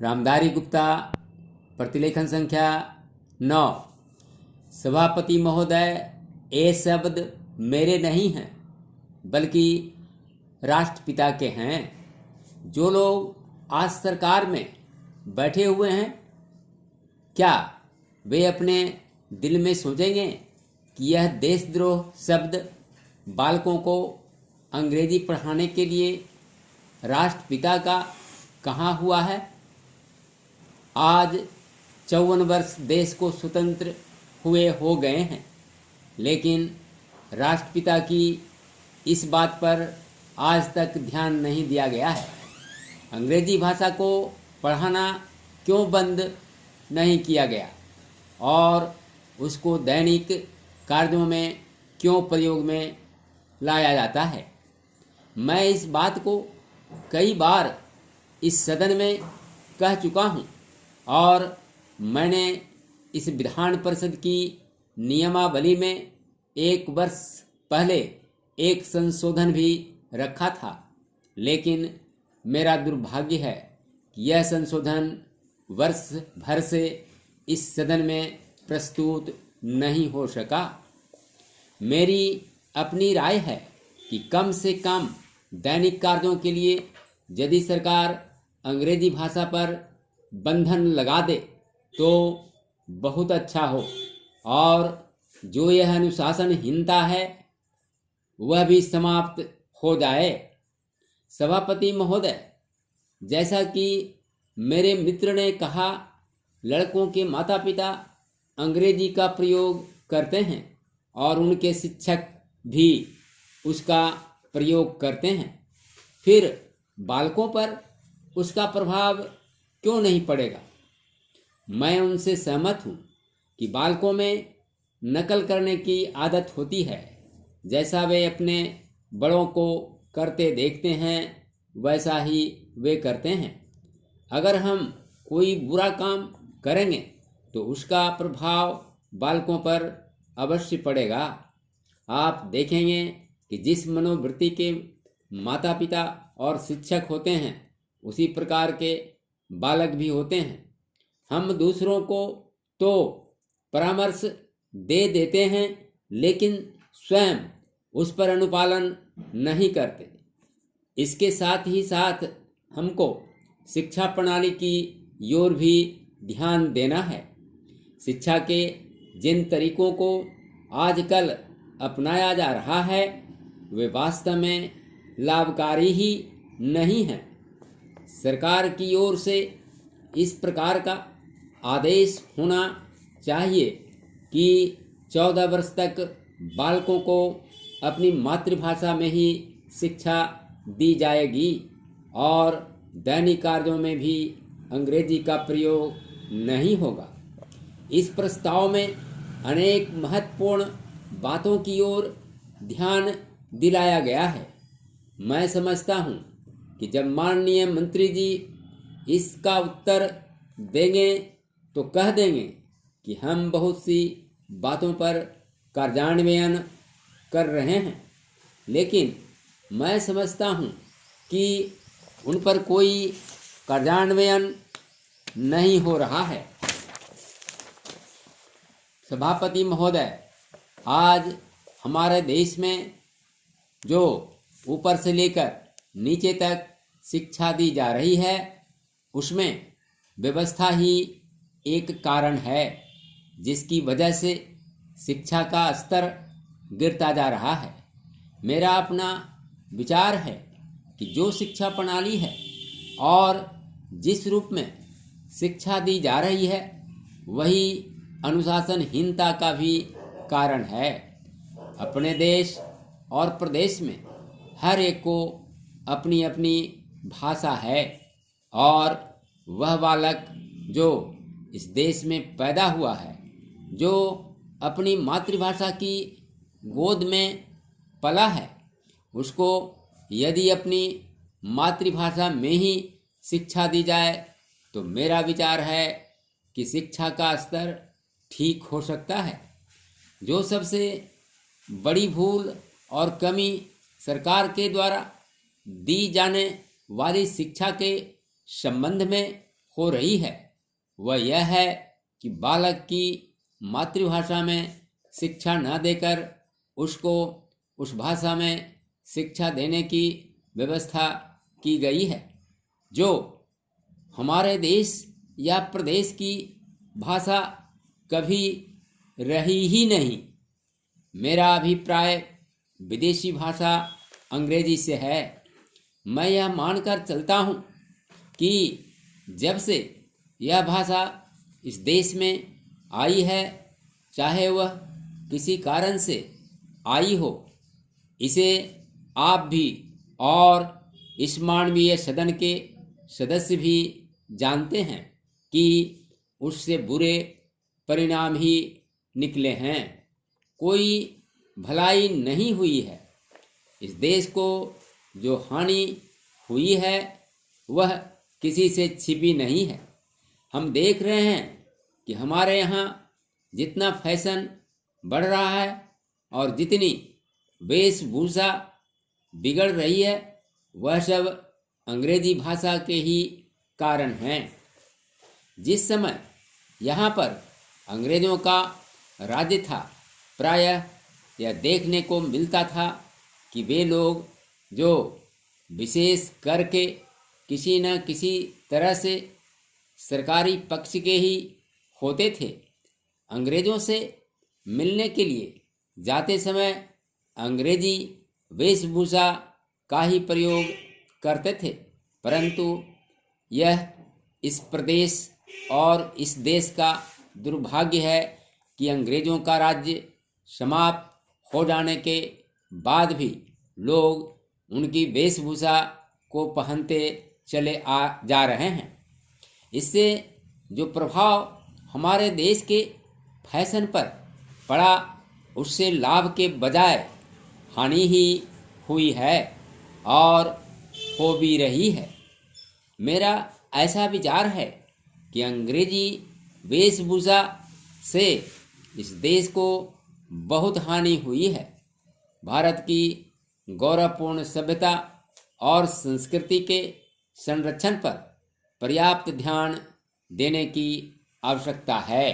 रामधारी गुप्ता, प्रतिलेखन संख्या 9। सभापति महोदय, ये शब्द मेरे नहीं हैं बल्कि राष्ट्रपिता के हैं। जो लोग आज सरकार में बैठे हुए हैं, क्या वे अपने दिल में सोचेंगे कि यह देशद्रोह शब्द बालकों को अंग्रेजी पढ़ाने के लिए राष्ट्रपिता का कहाँ हुआ है? आज 54 वर्ष देश को स्वतंत्र हुए हो गए हैं, लेकिन राष्ट्रपिता की इस बात पर आज तक ध्यान नहीं दिया गया है। अंग्रेजी भाषा को पढ़ाना क्यों बंद नहीं किया गया और उसको दैनिक कार्यों में क्यों प्रयोग में लाया जाता है? मैं इस बात को कई बार इस सदन में कह चुका हूँ और मैंने इस विधान परिषद की नियमावली में 1 वर्ष पहले एक संशोधन भी रखा था, लेकिन मेरा दुर्भाग्य है कि यह संशोधन वर्ष भर से इस सदन में प्रस्तुत नहीं हो सका। मेरी अपनी राय है कि कम से कम दैनिक कार्यों के लिए यदि सरकार अंग्रेजी भाषा पर बंधन लगा दे तो बहुत अच्छा हो और जो यह अनुशासनहीनता है वह भी समाप्त हो जाए। सभापति महोदय, जैसा कि मेरे मित्र ने कहा, लड़कों के माता पिता अंग्रेजी का प्रयोग करते हैं और उनके शिक्षक भी उसका प्रयोग करते हैं, फिर बालकों पर उसका प्रभाव क्यों नहीं पड़ेगा? मैं उनसे सहमत हूँ कि बालकों में नकल करने की आदत होती है। जैसा वे अपने बड़ों को करते देखते हैं वैसा ही वे करते हैं। अगर हम कोई बुरा काम करेंगे तो उसका प्रभाव बालकों पर अवश्य पड़ेगा। आप देखेंगे कि जिस मनोवृत्ति के माता पिता और शिक्षक होते हैं उसी प्रकार के बालक भी होते हैं। हम दूसरों को तो परामर्श दे देते हैं लेकिन स्वयं उस पर अनुपालन नहीं करते। इसके साथ ही साथ हमको शिक्षा प्रणाली की ओर भी ध्यान देना है। शिक्षा के जिन तरीकों को आजकल अपनाया जा रहा है वे वास्तव में लाभकारी ही नहीं हैं। सरकार की ओर से इस प्रकार का आदेश होना चाहिए कि 14 वर्ष तक बालकों को अपनी मातृभाषा में ही शिक्षा दी जाएगी और दैनिक कार्यों में भी अंग्रेजी का प्रयोग नहीं होगा। इस प्रस्ताव में अनेक महत्वपूर्ण बातों की ओर ध्यान दिलाया गया है। मैं समझता हूँ कि जब माननीय मंत्री जी इसका उत्तर देंगे तो कह देंगे कि हम बहुत सी बातों पर कार्यान्वयन कर रहे हैं, लेकिन मैं समझता हूँ कि उन पर कोई कार्यान्वयन नहीं हो रहा है। सभापति महोदय, आज हमारे देश में जो ऊपर से लेकर नीचे तक शिक्षा दी जा रही है उसमें व्यवस्था ही एक कारण है जिसकी वजह से शिक्षा का स्तर गिरता जा रहा है। मेरा अपना विचार है कि जो शिक्षा प्रणाली है और जिस रूप में शिक्षा दी जा रही है वही अनुशासनहीनता का भी कारण है। अपने देश और प्रदेश में हर एक को अपनी अपनी भाषा है और वह बालक जो इस देश में पैदा हुआ है, जो अपनी मातृभाषा की गोद में पला है, उसको यदि अपनी मातृभाषा में ही शिक्षा दी जाए तो मेरा विचार है कि शिक्षा का स्तर ठीक हो सकता है। जो सबसे बड़ी भूल और कमी सरकार के द्वारा दी जाने वाली शिक्षा के संबंध में हो रही है वह यह है कि बालक की मातृभाषा में शिक्षा न देकर उसको उस भाषा में शिक्षा देने की व्यवस्था की गई है, जो हमारे देश या प्रदेश की भाषा कभी रही ही नहीं। मेरा अभिप्राय विदेशी भाषा अंग्रेजी से है। मैं यह मानकर चलता हूँ कि जब से यह भाषा इस देश में आई है, चाहे वह किसी कारण से आई हो, इसे आप भी और इस मानवीय सदन के सदस्य भी जानते हैं कि उससे बुरे परिणाम ही निकले हैं। कोई भलाई नहीं हुई है। इस देश को जो हानि हुई है वह किसी से छिपी नहीं है। हम देख रहे हैं कि हमारे यहाँ जितना फैशन बढ़ रहा है और जितनी वेशभूषा बिगड़ रही है, वह सब अंग्रेजी भाषा के ही कारण हैं। जिस समय यहाँ पर अंग्रेज़ों का राज्य था, प्रायः यह देखने को मिलता था कि वे लोग जो विशेष करके किसी न किसी तरह से सरकारी पक्ष के ही होते थे, अंग्रेज़ों से मिलने के लिए जाते समय अंग्रेजी वेशभूषा का ही प्रयोग करते थे। परंतु यह इस प्रदेश और इस देश का दुर्भाग्य है कि अंग्रेज़ों का राज्य समाप्त हो जाने के बाद भी लोग उनकी वेशभूषा को पहनते चले जा रहे हैं। इससे जो प्रभाव हमारे देश के फैशन पर पड़ा, उससे लाभ के बजाय हानि ही हुई है और हो भी रही है। मेरा ऐसा विचार है कि अंग्रेजी वेशभूषा से इस देश को बहुत हानि हुई है। भारत की गौरवपूर्ण सभ्यता और संस्कृति के संरक्षण पर पर्याप्त ध्यान देने की आवश्यकता है।